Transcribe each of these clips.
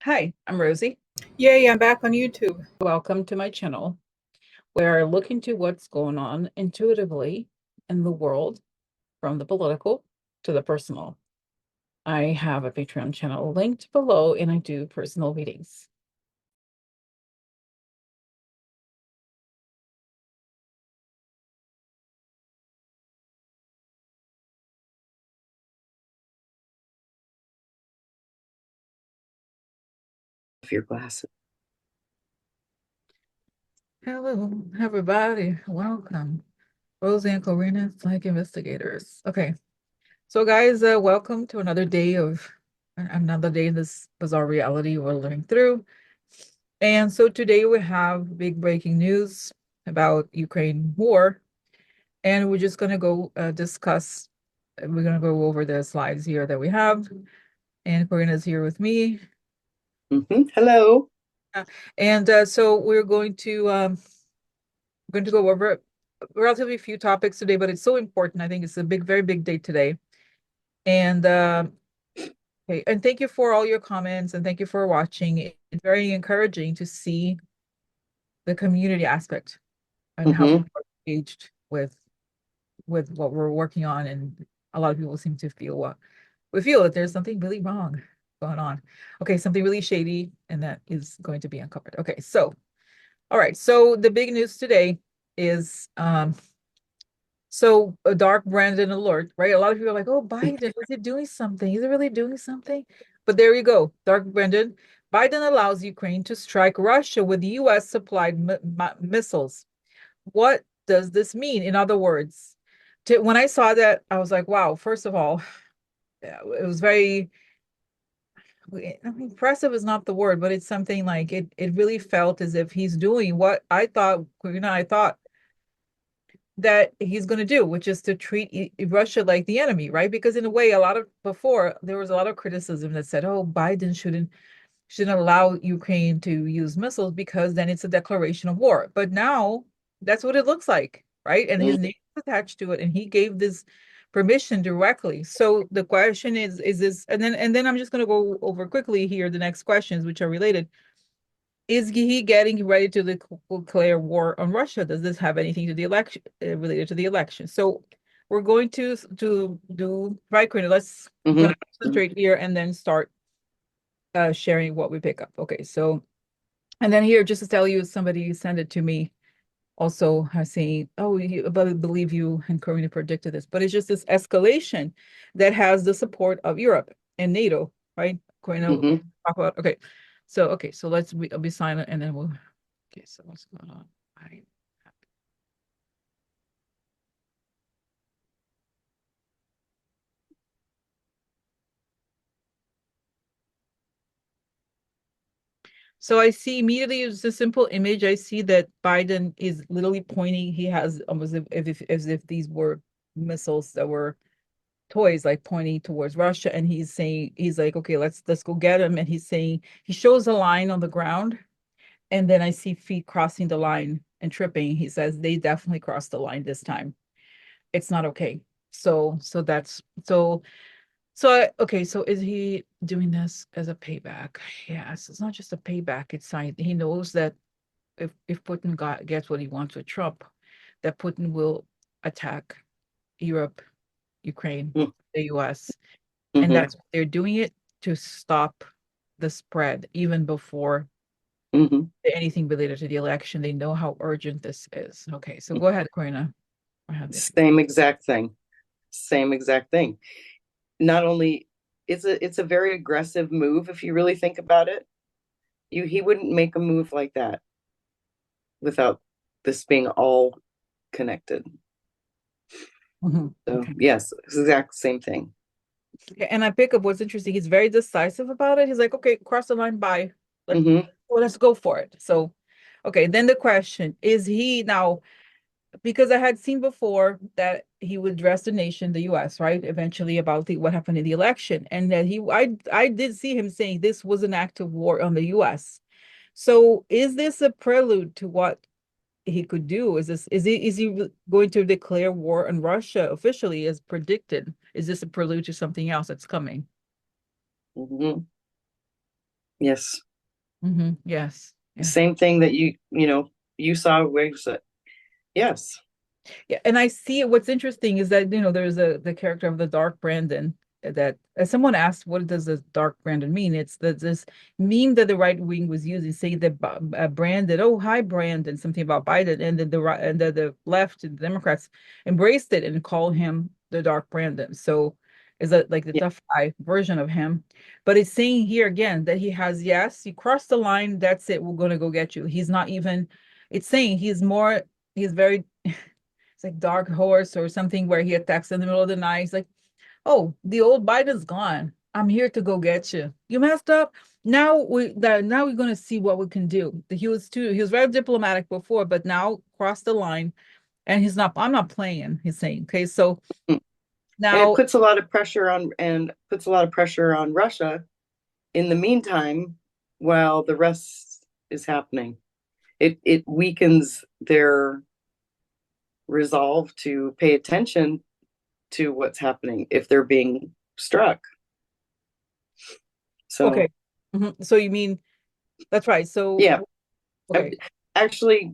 Hi, I'm Rosie. Yay, I'm back on YouTube. Welcome to my channel where I look into what's going on intuitively in the world, from the political to the personal. I have a Patreon channel linked below, and I do personal readings. Your glasses. Hello, everybody. Welcome. Rosie and Corina, Psych Investigators. Okay, so guys, welcome to another day in this bizarre reality we're living through. And so today we have big breaking news about Ukraine war, and we're just going to go discuss. We're going to go over the slides here that we have, and Corina's here with me. Hello. And so we're going to go over relatively few topics today, but it's so important. I think it's a very big day today. And okay, and thank you for all your comments, and thank you for watching. It's very encouraging to see the community aspect and how people are engaged with what we're working on, and a lot of people seem to feel that there's something really wrong going on. Okay, something really shady, and that is going to be uncovered. Okay, so all right, so the big news today is so a dark Brandon alert, right? A lot of people are like, oh, Biden, is he doing something? Is he really doing something? But there you go, dark Brandon. Biden allows Ukraine to strike Russia with US supplied missiles. What does this mean? In other words, when I saw that, I was like, wow, first of all, it was very impressive is not the word, but it's something like it really felt as if he's doing what I thought, I thought that he's going to do, which is to treat Russia like the enemy, right? Because in a way, before there was a lot of criticism that said, oh, Biden shouldn't allow Ukraine to use missiles because then it's a declaration of war. But now that's what it looks like, right? And his name is attached to it, and he gave this permission directly. So the question is this, and then I'm just going to go over quickly here the next questions, which are related. Is he getting ready to declare war on Russia? Does this have anything to the election related to the election? So we're going to do right, Karina. Let's concentrate here and then start sharing what we pick up. Okay, so and then here just to tell you, somebody sent it to me also saying, oh, I believe you and Karina predicted this, but it's just this escalation that has the support of Europe and NATO, right? Karina, talk about, okay. So let's be silent and then we'll, okay, so what's going on? So I see immediately, it's a simple image. I see that Biden is literally pointing. He has almost as if these were missiles that were toys, like pointing towards Russia. And he's saying, he's like, okay, let's go get him. And he's saying, he shows a line on the ground. And then I see feet crossing the line and tripping. He says they definitely crossed the line this time. It's not okay. Okay, so is he doing this as a payback? Yes, it's not just a payback. He knows that if Putin gets what he wants with Trump, that Putin will attack Europe, Ukraine, the US. And that's they're doing it to stop the spread even before anything related to the election. They know how urgent this is. Okay, so go ahead, Corina. Same exact thing. Not only it's a very aggressive move if you really think about it. He wouldn't make a move like that without this being all connected. So Okay. yes, exact same thing. Okay, and I pick up what's interesting. He's very decisive about it. He's like, okay, cross the line, bye. Let's go for it. So, okay, then the question is he now, because I had seen before that he would address the nation, the US, right? Eventually about what happened in the election. And that I did see him saying this was an act of war on the US. So is this a prelude to what he could do? Is he going to declare war on Russia officially as predicted? Is this a prelude to something else that's coming? Yes. Yes. Yeah. Same thing that you saw where you said, yes. Yeah, and I see what's interesting is that there's the character of the Dark Brandon that as someone asked, what does the Dark Brandon mean? It's this meme that the right wing was using, saying that Brandon, oh hi Brandon, something about Biden, and then the right and the left, the Democrats embraced it and called him the Dark Brandon. So is that like the Yeah. tough guy version of him? But it's saying here again that he has, yes, you crossed the line, that's it, we're gonna go get you. He's not even. It's saying he's very it's like Dark Horse or something where he attacks in the middle of the night. He's like, "Oh, the old Biden's gone. I'm here to go get you. You messed up. Now we're gonna see what we can do." He was very diplomatic before, but now crossed the line, and he's not. I'm not playing. He's saying, okay, so And it now puts a lot of pressure on Russia in the meantime while the rest is happening. It weakens their resolve to pay attention to what's happening if they're being struck. So okay. So you mean that's right. So yeah, okay, actually,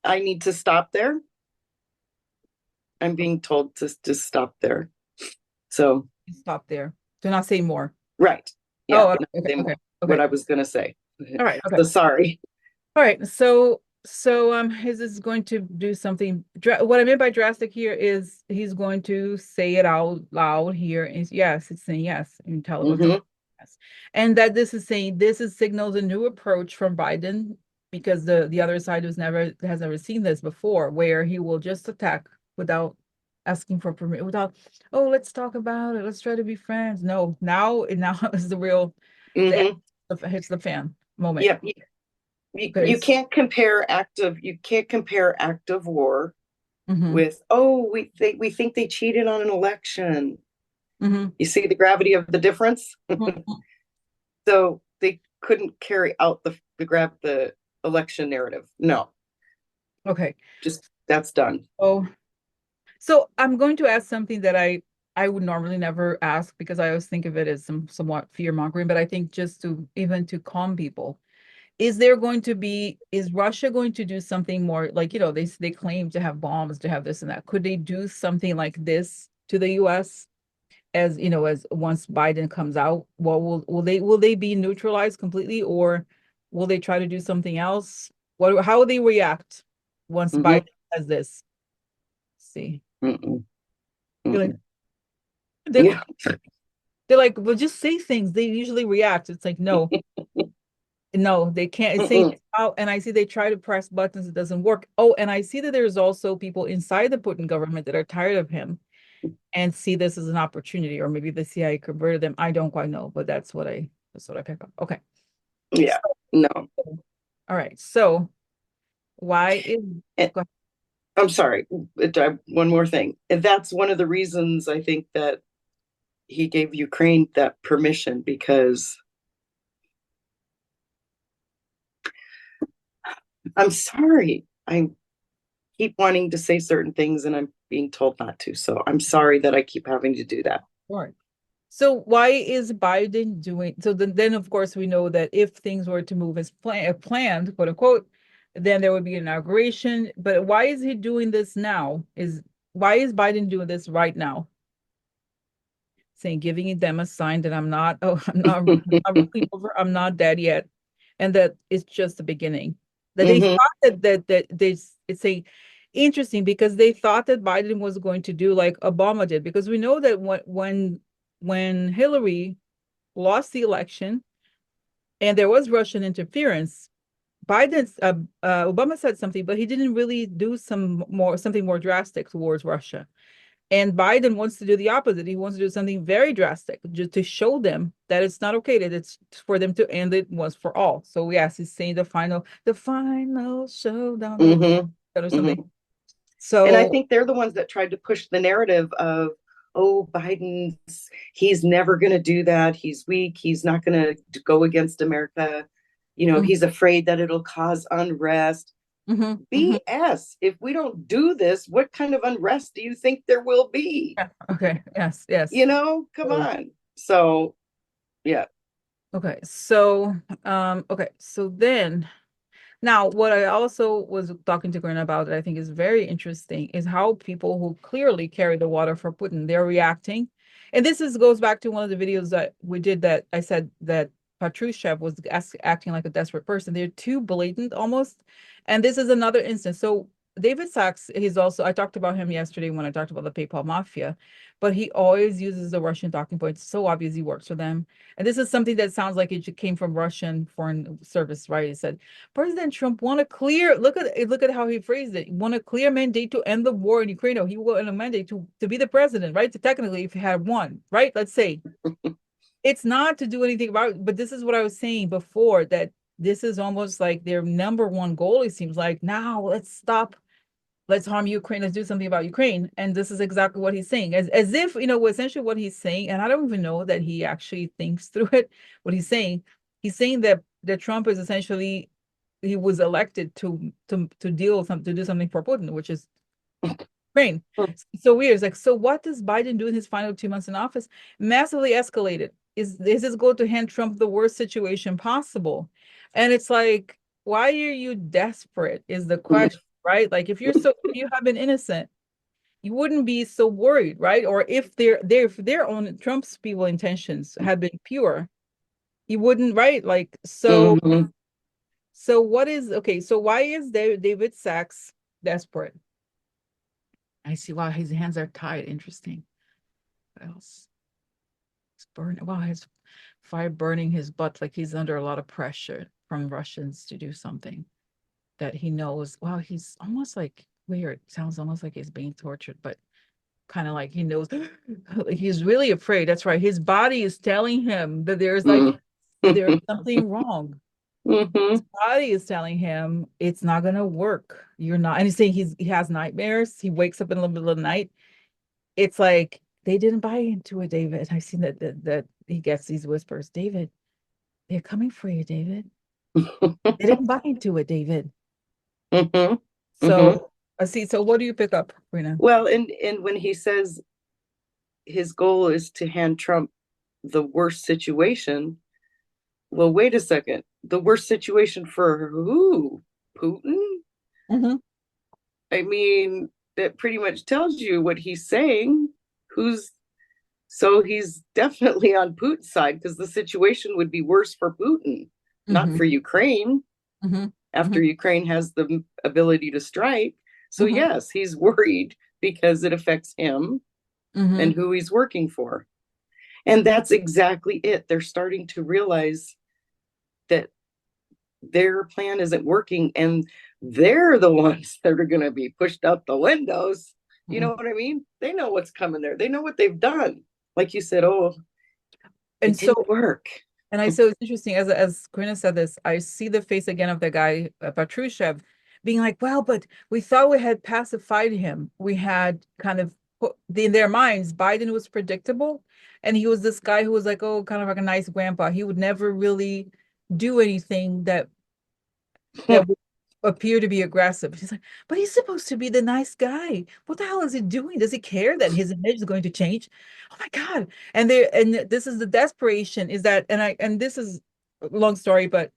I need to stop there. I'm being told to just stop there. So stop there. Do not say more. right, yeah, Oh, say okay, what okay. I was gonna say. All right, okay. So sorry. All right, so his is going to do something. What I mean by drastic here is he's going to say it out loud here. Is yes, it's saying yes, intelligence. Mm-hmm. Yes, and that this is saying this is signals a new approach from Biden because the other side has never seen this before, where he will just attack without asking for permission, without let's talk about it, let's try to be friends. No, now is the real the Mm-hmm. hits the fan moment. Yeah, Okay. you can't compare active war Mm-hmm. with we think they cheated on an election. Mm-hmm. You see the gravity of the difference. Mhm. So they couldn't carry out the election narrative. No, Okay. just that's done. Oh, so I'm going to ask something that I would normally never ask because I always think of it as somewhat fear mongering, but I think just to even to calm people. Is Russia going to do something more like, they claim to have bombs, to have this and that. Could they do something like this to the US as once Biden comes out? Well, will they be neutralized completely, or will they try to do something else? How will they react once Mm-hmm. Biden says this? See. Mm-mm. They're like, Mm-mm. they're, Yeah. they're like, well, just say things. They usually react. It's like, no, no, they can't say Mm-mm. out. And I see they try to press buttons, it doesn't work. Oh, and I see that there's also people inside the Putin government that are tired of him and see this as an opportunity, or maybe the CIA converted them. I don't quite know, but that's what I pick up. Okay. Yeah. No. All right. So why is And, go ahead. I'm sorry. One more thing. And that's one of the reasons I think that he gave Ukraine that permission, because I'm sorry. I keep wanting to say certain things and I'm being told not to. So I'm sorry that I keep having to do that. All right. So why is Biden doing so then of course we know that if things were to move as planned, quote unquote, then there would be an inauguration. But why is he doing this now? Why is Biden doing this right now? Saying, giving them a sign that I'm not really over, I'm not dead yet, and that it's just the beginning. That they Mm-hmm. thought that it's a interesting because they thought that Biden was going to do like Obama did, because we know that when Hillary lost the election and there was Russian interference, Obama said something, but he didn't really do something more drastic towards Russia. And Biden wants to do the opposite. He wants to do something very drastic just to show them that it's not okay, that it's for them to end it once for all. So yes, he's saying the final showdown or Mm-hmm. something. Mm-hmm. And I So think they're the ones that tried to push the narrative of, he's never going to do that. He's weak. He's not going to go against America. mhm, He's afraid that it'll cause unrest. mhm, mhm. BS. If we don't do this, what kind of unrest do you think there will be? Yeah, okay, yes, yes. Come So, on. So, yeah. Okay, so then now what I also was talking to Gwen about that I think is very interesting is how people who clearly carry the water for Putin, they're reacting. And this is goes back to one of the videos that we did that I said that Patrushev was acting like a desperate person. They're too blatant almost. And this is another instance. So David Sacks, he's also, I talked about him yesterday when I talked about the PayPal mafia, but he always uses the Russian talking points. So obvious he works for them. And this is something that sounds like it came from Russian foreign service, right? He said, President Trump want a clear, look at how he phrased it. Want a clear mandate to end the war in Ukraine. No, he want a mandate to be the president, right? To technically, if he had won, right? Let's say it's not to do anything about it, but this is what I was saying before, that this is almost like their number one goal. It seems like now let's stop, let's harm Ukraine, let's do something about Ukraine. And this is exactly what he's saying, as if, essentially what he's saying, and I don't even know that he actually thinks through it, what he's saying that Trump is essentially, he was elected to do something for Putin, which is Ukraine. So weird. It's like, so what does Biden do in his final 2 months in office? Massively escalated. Is his goal to hand Trump the worst situation possible? And it's like, why are you desperate? Is the question, right? Like, if you have been innocent, you wouldn't be so worried, right? Or if their own Trump's people intentions had been pure, you wouldn't, right? Like, so Mhm. what is okay? So why is David Sacks desperate? I see. Wow, his hands are tied. Interesting. What else? It's burning. Wow, his fire burning his butt, like he's under a lot of pressure from Russians to do something that he knows. Wow, he's almost like weird. Sounds almost like he's being tortured, but kind of like he knows. Like he's really afraid. That's right. His body is telling him that there's something wrong. His Mhm. body is telling him it's not gonna work. You're not, and he's saying he has nightmares. He wakes up in the middle of the night. It's like they didn't buy into it, David. I've seen that he gets these whispers. David, they're coming for you, David. They didn't buy into it, David. Mhm. Mhm. So I see. So what do you pick up, Rena? Well, and when he says his goal is to hand Trump the worst situation, well, wait a second. The worst situation for who? Putin? Mm-hmm. I mean, that pretty much tells you what he's saying. Who's So he's definitely on Putin's side because the situation would be worse for Putin, not Mm-hmm. for Ukraine, Mm-hmm. after Ukraine has the ability to strike. So, Mm-hmm. yes, he's worried because it affects him Mm-hmm. and who he's working for. And that's exactly it. They're starting to realize that their plan isn't working and they're the ones that are going to be pushed out the windows. You Mm-hmm. know what I mean? They know what's coming there. They know what they've done. Like you said, oh, And it so didn't work. so it's interesting, as Karina said this, I see the face again of the guy, Patrushev, being like, well, but we thought we had pacified him. We had kind of put in their minds, Biden was predictable. And he was this guy who was like, oh, kind of like a nice grandpa. He would never really do anything that would appear to be aggressive. He's like, but he's supposed to be the nice guy. What the hell is he doing? Does he care that his image is going to change? Oh my God. And this is the desperation is that, and this is a long story, but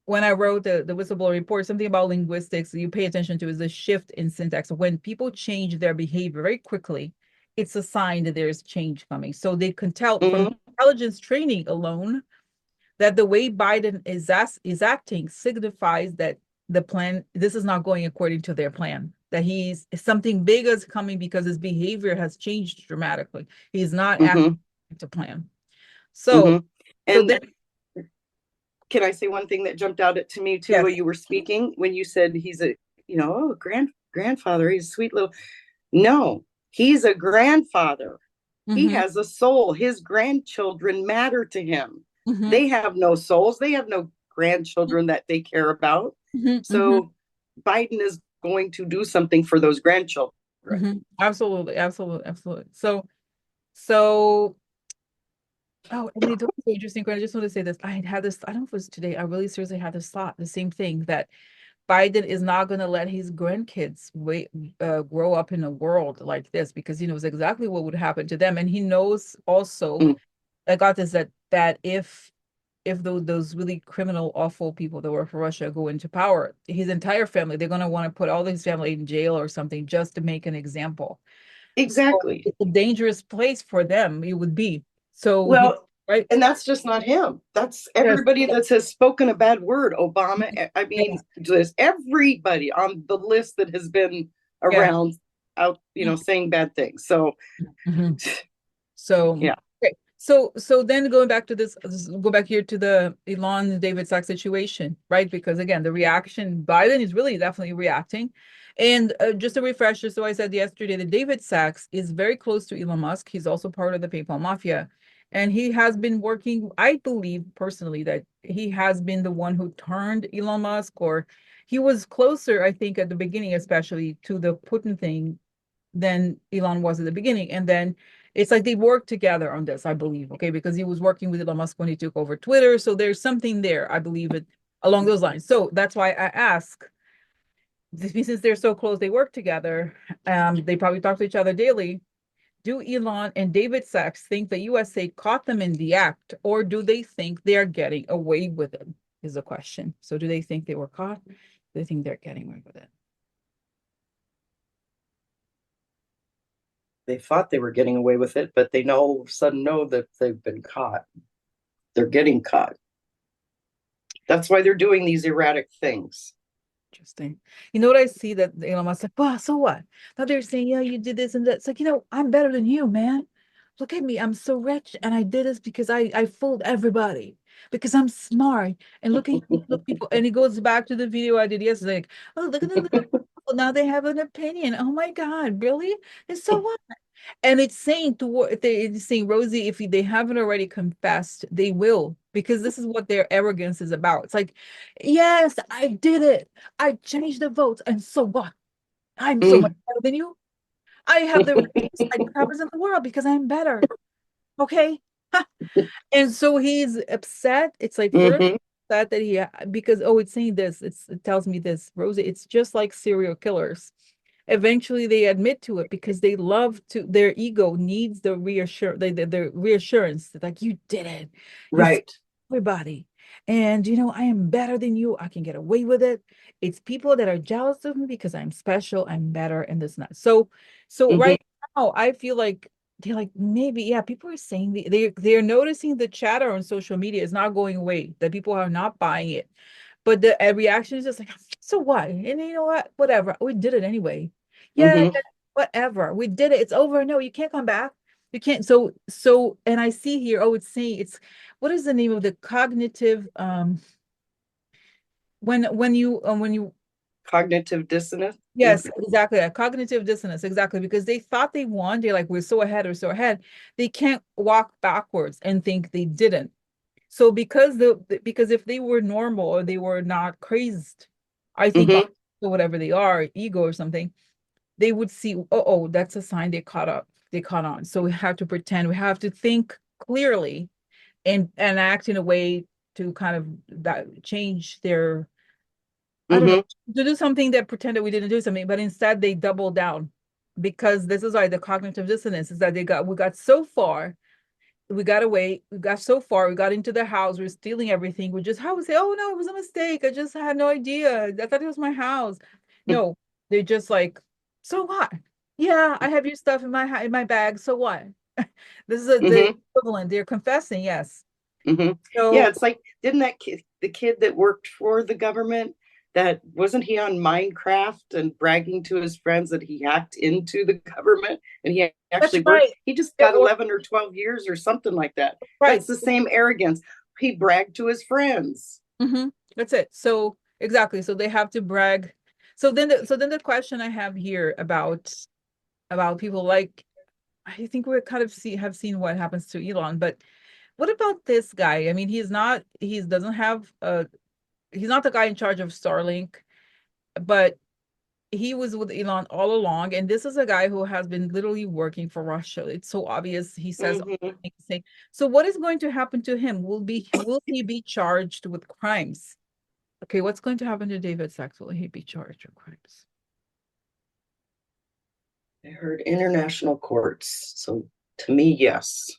when I wrote the whistleblower report, something about linguistics you pay attention to is the shift in syntax. When people change their behavior very quickly, it's a sign that there's change coming. So they can tell from Mhm. intelligence training alone that the way Biden is acting signifies that the plan, this is not going according to their plan, that he's something big is coming because his behavior has changed dramatically. He's not acting Mhm. to plan. So, Mhm. so then, And can I say one thing that jumped out to me too yes. while you were speaking when you said he's a, oh, grandfather, he's a sweet little. No, he's a grandfather. He Mm-hmm, has a soul. His grandchildren matter to him. mm-hmm, They have no souls. They have no grandchildren that they care about. mm-hmm, mm-hmm, So Biden is going to do something for those grandchildren. mm-hmm. Absolutely, absolutely, absolutely. So, oh, and it's also interesting. I just want to say this. I had this, I don't know if it was today. I really seriously had this thought, the same thing that Biden is not going to let his grandkids grow up in a world like this because he knows exactly what would happen to them. And he knows also, Mm. I got this, that if if those really criminal, awful people that work for Russia go into power, his entire family, they're going to want to put all his family in jail or something just to make an example. So Exactly. it's a dangerous place for them. It would be. So he, Well, right? and that's just not him. That's Yes. everybody that has spoken a bad word. Obama, I Yes. mean, just everybody on the list that has been Yeah. around out, saying bad things. So, Mhm. So, yeah. okay. So then going back to go back here to the Elon and David Sacks situation, right? Because again, the reaction, Biden is really definitely reacting. And just a refresher, so I said yesterday that David Sacks is very close to Elon Musk. He's also part of the PayPal mafia. And he has been working, I believe personally, that he has been the one who turned Elon Musk, or he was closer, I think, at the beginning, especially to the Putin thing than Elon was at the beginning. And then it's like they worked together on this, I believe, okay, because he was working with Elon Musk when he took over Twitter. So there's something there, I believe it along those lines. So that's why I ask, since they're so close, they work together, they probably talk to each other daily. Do Elon and David Sacks think the USA caught them in the act, or do they think they're getting away with it? Is the question. So do they think they were caught? Do they think they're getting away with it? They thought they were getting away with it, but they all of a sudden know that they've been caught. They're getting caught. That's why they're doing these erratic things. Interesting. You know what I see that Elon Musk like, well, so what? Now they're saying, yeah, you did this and that. It's like, I'm better than you, man. Look at me. I'm so rich. And I did this because I fooled everybody. Because I'm smart. And looking at the people. And he goes back to the video I did yesterday. Like, oh, look at the people. Now they have an opinion. Oh my God, really? And so what? And it's saying it's saying, Rosie, if they haven't already confessed, they will, because this is what their arrogance is about. It's like, yes, I did it. I changed the votes. And so what? I'm so much better than you. I have the richest powers in the world because I'm better. Okay. And so he's upset. It's like first Mhm. upset that because it's saying this, it tells me this, Rosie, it's just like serial killers. Eventually they admit to it because they love to, their ego needs the reassurance that, like, you did it, you fooled Right. everybody, and I am better than you, I can get away with it. It's people that are jealous of me because I'm special, I'm better, and this and that. So Mhm. right now I feel like they're like, maybe, yeah, people are saying they're noticing the chatter on social media is not going away, that people are not buying it. But the reaction is just like, so what? And you know what? Whatever. We did it anyway. Yeah, Mhm. whatever. We did it. It's over. No, you can't come back. You can't. And I see here, it's saying what is the name of the cognitive, when you Cognitive dissonance. yes, exactly. A cognitive dissonance, exactly. Because they thought they won. They're like, we're so ahead, we're so ahead. They can't walk backwards and think they didn't. So because if they were normal or they were not crazed, I think, Mhm. whatever they are, ego or something, they would see, oh, that's a sign they caught up, they caught on. So we have to pretend, we have to think clearly and act in a way to kind of that change their, I don't know, Mhm. to do something that pretended we didn't do something, but instead they double down, because this is why the cognitive dissonance is that we got so far, we got away, we got so far, we got into the house, we're stealing everything. We just, how we say, oh no, it was a mistake. I just had no idea. I thought it was my house. No, they're just like, so what? Yeah, I have your stuff in my bag. So what? This is the Mhm. equivalent. They're confessing, yes. Mhm. Yeah, So it's like, didn't that kid, the kid that worked for the government, that wasn't he on Minecraft and bragging to his friends that he hacked into the government and he that's actually worked? right. He just Yeah, got 11 or 12 years or something like that. right. That's the same arrogance. He bragged to his friends. That's it. So exactly. So they have to brag. So then the question I have here about people like, I think we kind of have seen what happens to Elon, but what about this guy? I mean, he's not the guy in charge of Starlink, but he was with Elon all along. And this is a guy who has been literally working for Russia. It's so obvious. He says, Mhm. so what is going to happen to him? Will he be charged with crimes? Okay, what's going to happen to David Sacks? Will he be charged with crimes? I heard international courts. So to me, yes.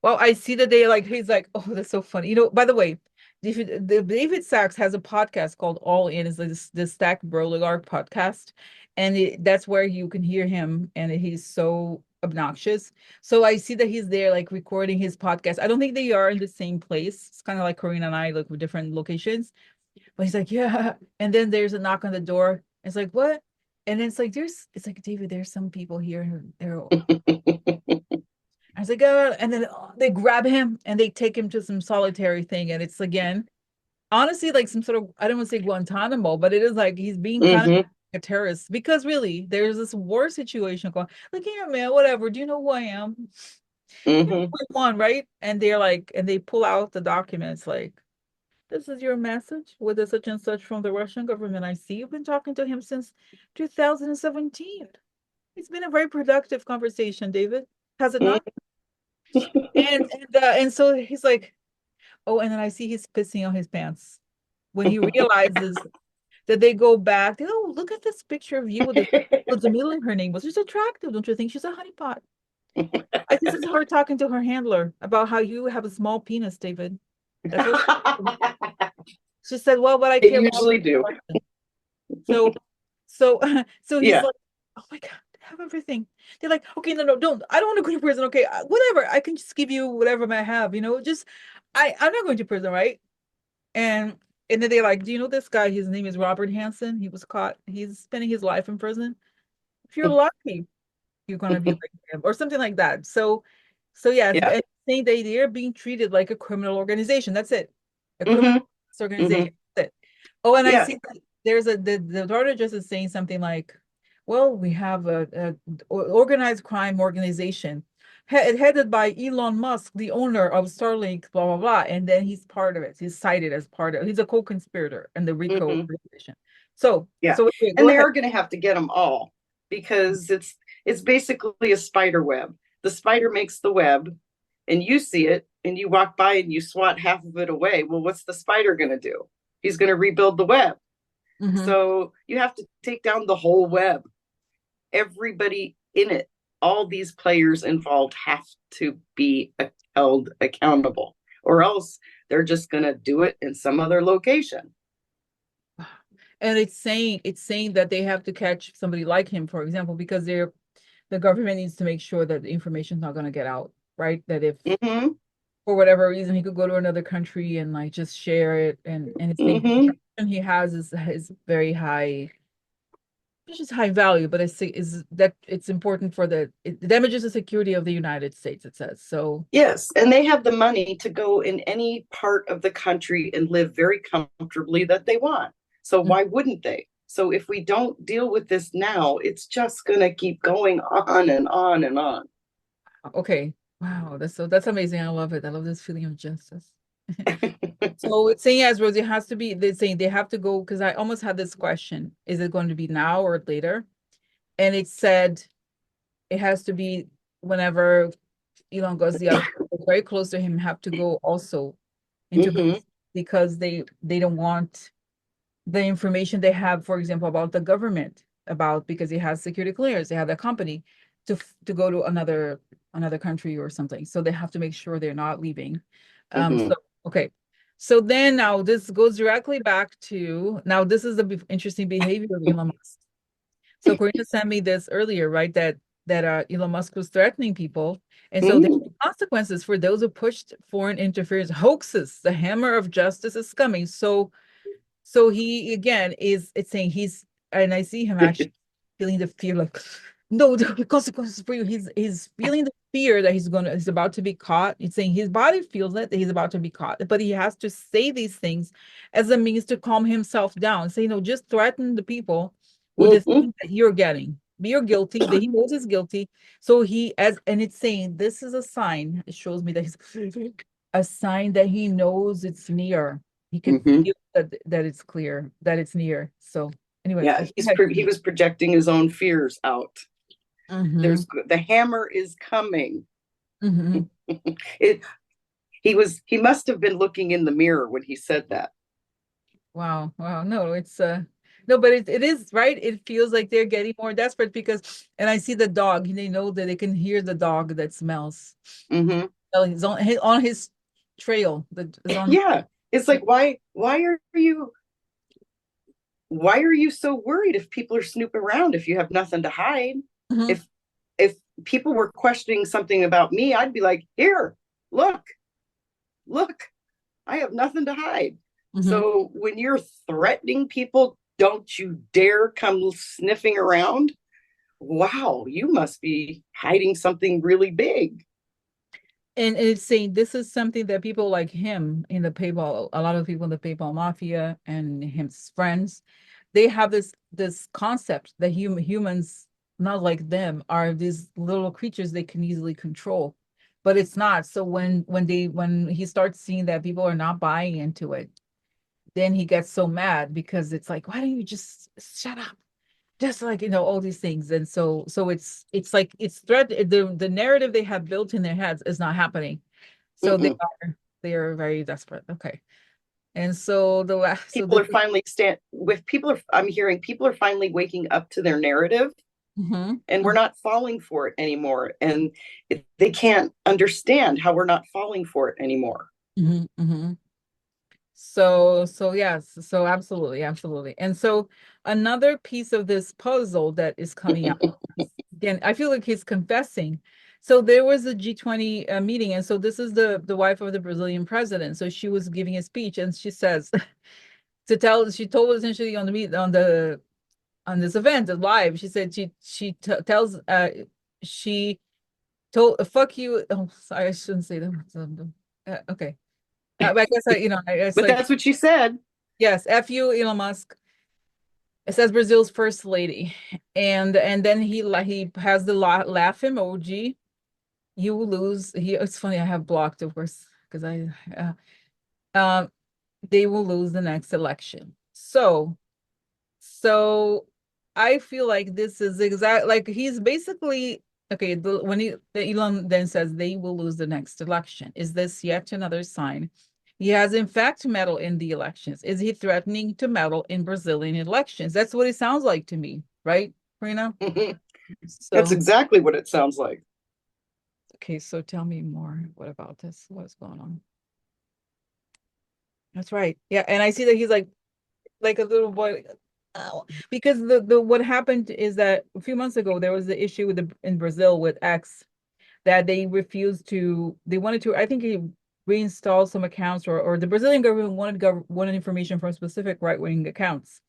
Well, I see that he's like, oh, that's so funny. By the way, David Sacks has a podcast called All In, is like the Stack Broligarch podcast, and that's where you can hear him, and he's so obnoxious. So I see that he's there like recording his podcast. I don't think they are in the same place. It's kind of like Corina and I, like with different locations. But he's like, yeah. And then there's a knock on the door. It's like, what? And then it's like, David, there's some people here. And I was like, oh, and then they grab him and they take him to some solitary thing. And it's again, honestly, like some sort of, I don't want to say Guantanamo, but it is like he's being kind of a terrorist because really there's this war situation going, like, yeah, man, whatever. Do you know who I am? One, right? And they're like, and they pull out the documents like, this is your message with the such and such from the Russian government. I see you've been talking to him since 2017. It's been a very productive conversation, David. Has it not? And so he's like, oh, and then I see he's pissing on his pants when he realizes that they go back. Oh, look at this picture of you with the middle. Her name was just attractive. Don't you think she's a honeypot? I This is her talking to her handler about how you have a small penis, David. That's what she said. Well, but I They care about usually do. so so so he's Yeah. like, oh my God, I have everything. They're like, okay, no, don't. I don't want to go to prison. Okay, whatever. I can just give you whatever I have. Just I'm not going to prison, right? And and then they're like, do you know this guy? His name is Robert Hansen. He was caught. He's spending his life in prison. If you're lucky, you're gonna be like him or something like that. So yeah, Yeah. and saying that they're being treated like a criminal organization. That's it. A criminal Mm-hmm. organization. That's it. Oh, and I Yeah. see that there's the daughter just is saying something like, well, we have a organized crime organization headed by Elon Musk, the owner of Starlink, blah blah blah, and then he's part of it. He's cited as part of. He's a co-conspirator in the RICO organization. So Yeah. okay, And go they ahead. are going to have to get them all because it's basically a spider web. The spider makes the web and you see it and you walk by and you swat half of it away. Well, what's the spider going to do? He's going to rebuild the web. So you have to take down the whole web. Everybody in it, all these players involved have to be held accountable, or else they're just going to do it in some other location. And it's saying that they have to catch somebody like him, for example, because the government needs to make sure that the information is not going to get out, right? That if for whatever reason he could go to another country and like just share it, and it's the information he has is very high, it's just high value, but is that it's important for it damages the security of the United States, it says. So yes, and they have the money to go in any part of the country and live very comfortably that they want. So why wouldn't they? So if we don't deal with this now, it's just going to keep going on and on and on. okay, wow, that's amazing. I love it. I love this feeling of justice. So it's saying, as Rosie, has to be, they're saying they have to go, because I almost had this question, is it going to be now or later? And it said it has to be whenever Elon goes, the other people very close to him have to go also into because they don't want the information they have, for example, about the government, about because he has security clearance, they have the company to go to another country or something. So they have to make sure they're not leaving. So okay. So then now this goes directly back to, now this is the interesting behavior of Elon Musk. So Corina sent me this earlier, right? That Elon Musk was threatening people. And so there are consequences for those who pushed foreign interference hoaxes. The hammer of justice is coming. So he again it's saying and I see him actually feeling the fear, like, no, the consequences for you. He's feeling the fear that he's about to be caught. It's saying his body feels it, that he's about to be caught, but he has to say these things as a means to calm himself down. Say, no, just threaten the people with the things that you're getting. You're guilty, that he knows he's guilty. So and it's saying this is a sign. It shows me that he's a sign that he knows it's near. He can feel that it's clear, that it's near. So anyway, yeah, he was projecting his own fears out. The hammer is coming. He must have been looking in the mirror when he said that. Wow. No, it's no, but it is right. It feels like they're getting more desperate because, and I see the dog. They know that they can hear the dog that smells. He's on his trail. Yeah. It's like, why are you so worried if people are snooping around if you have nothing to hide? Mhm. If people were questioning something about me, I'd be like, here, look, look, I have nothing to hide. Mhm. So when you're threatening people, don't you dare come sniffing around. Wow, you must be hiding something really big. And it's saying this is something that people like him in the PayPal, a lot of people in the PayPal mafia and his friends, they have this concept that humans, not like them, are these little creatures they can easily control, but it's not. So when he starts seeing that people are not buying into it, then he gets so mad because it's like, why don't you just shut up? Just like, all these things. And so it's like it's threat the narrative they have built in their heads is not happening. So Mm-mm. they are very desperate. Okay. And so the last so People this are finally I'm hearing people are finally waking up to their narrative, mhm, and we're not falling for it anymore, and they can't understand how we're not falling for it anymore. mhm, mhm. So yes, so absolutely, absolutely. And so another piece of this puzzle that is coming out, again, I feel like he's confessing. So there was a G20 meeting, and so this is the wife of the Brazilian president. So she was giving a speech, and she says she told essentially on the meet on this event live. She said tells she told fuck you. Oh, sorry, I shouldn't say that. Okay, but I guess it's But like, that's what she said. yes, F you, Elon Musk. It says Brazil's first lady, and then he has the laugh emoji. You will lose. It's funny. I have blocked, of course, because um they will lose the next election. So I feel like this is exact like he's basically okay. Elon then says they will lose the next election. Is this yet another sign? He has in fact meddled in the elections. Is he threatening to meddle in Brazilian elections? That's what it sounds like to me, right, Karina? That's So exactly what it sounds like. okay, so tell me more. What about this? What's going on? That's right. Yeah, and I see that he's like a little boy. Ow. Because the what happened is that a few months ago there was the issue with in Brazil with X that they wanted to, I think he reinstalled some accounts, or the Brazilian government wanted information from specific right-wing accounts.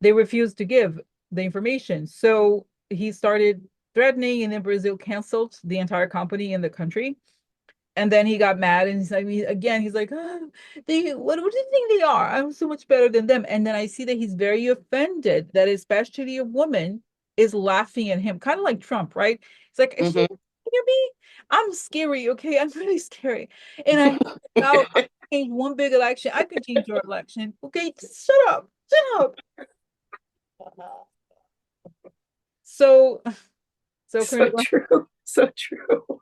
They refused to give the information. So he started threatening, and then Brazil canceled the entire company in the country. And then he got mad, and he's like, oh, what do you think they are? I'm so much better than them. And then I see that he's very offended that especially a woman is laughing at him, kind of like Trump, right? It's like, is she Mm-hmm. laughing at me? I'm scary, okay? I'm really scary. And I change one big election. I could change your election. Okay, shut up. Shut up. So so So Corinne, true. So true.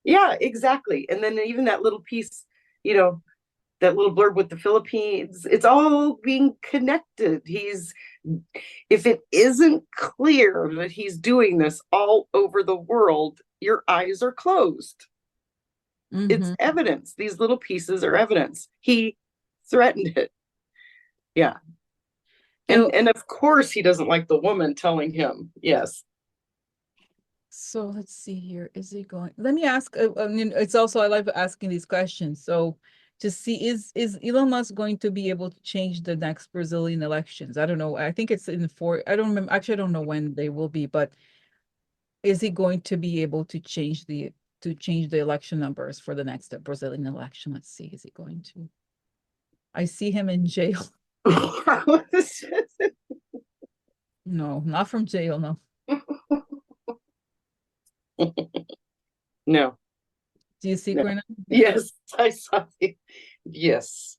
Yeah, exactly. And then even that little piece, you know, that little blurb with the Philippines, it's all being connected. If it isn't clear that he's doing this all over the world, your eyes are closed. It's mhm. evidence. These little pieces are evidence. He threatened it. Yeah. You know, And of course he doesn't like the woman telling him, yes. so let's see here. Is he going? Let me ask. I mean, it's also I like asking these questions. So to see is Elon Musk going to be able to change the next Brazilian elections? I don't know. I think it's in four. I don't remember. Actually, I don't know when they will be, but is he going to be able to change the election numbers for the next Brazilian election? Let's see. Is he going to? I see him in jail. No, not from jail. No. No, Do you see no. Corina? Yes, yes,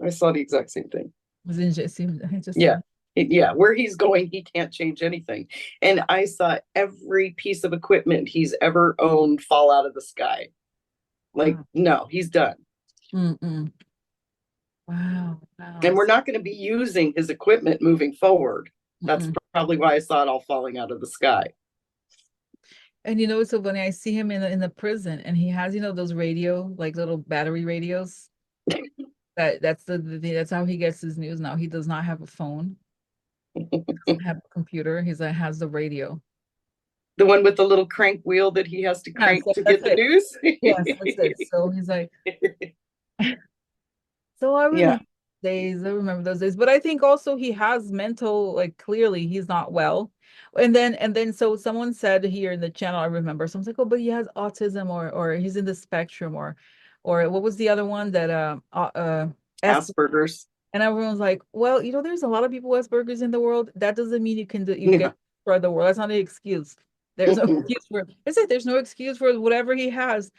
I saw the exact same thing. Was in jail. See, I just Yeah. saw. Yeah, where he's going, he can't change anything. And I saw every piece of equipment he's ever owned fall out of the sky. Like, Wow. no, he's done. Mm-mm. Wow. And Wow. we're not going to be using his equipment moving forward. That's Mm-mm. probably why I saw it all falling out of the sky. And it's so funny. I see him in the prison, and he has those radio, like little battery radios. That's how he gets his news now. He does not have a phone. He doesn't have a computer. Has the radio. The one with the little crank wheel that he has to Yes, crank to that's get the it. news. Yes, that's it. So he's like, so I Yeah. remember days. I remember those days. But I think also he has mental, like clearly he's not well. And then so someone said here in the channel, I remember, someone's like, oh, but he has autism or he's in the spectrum or what was the other one that Asperger's. and everyone's like, well, there's a lot of people with Asperger's in the world. That doesn't mean you Yeah. get for the world. That's not an excuse. There's no excuse for it's like there's no excuse for whatever he has.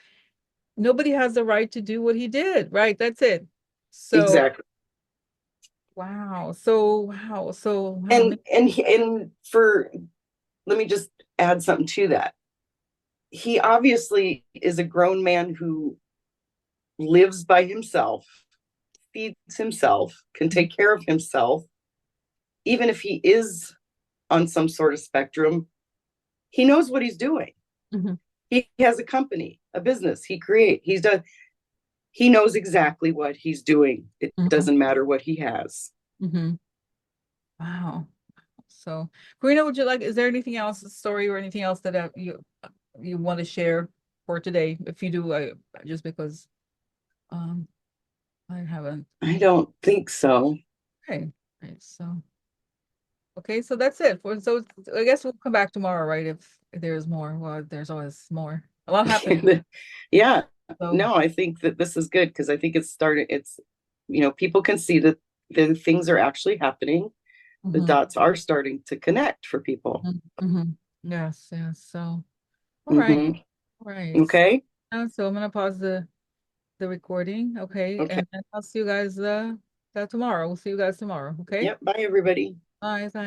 Nobody has the right to do what he did, right? That's it. So Exactly. wow. So wow. So wow. And for let me just add something to that. He obviously is a grown man who lives by himself, feeds himself, can take care of himself. Even if he is on some sort of spectrum, he knows what he's doing. Mhm, He has a company, a business. He knows exactly what he's doing. It mhm, doesn't matter what he has. mhm. Wow. So, Karina, is there anything else, story or anything else that you want to share for today? If you do, just because um I haven't. I don't think so. Okay. Right. So, okay. So that's it. So I guess we'll come back tomorrow, right? If there's more. Well, there's always more. A lot happened. Yeah. So, No, I think that this is good because I think people can see that the things are actually happening. The mhm, dots are starting to connect for people. mhm, mhm. Yes, yes. So, all right. Hmm. All right. Okay. So I'm gonna pause the recording. Okay. Okay. And then I'll see you guys tomorrow. We'll see you guys tomorrow. Okay. Yep. Bye, everybody. Bye. Bye.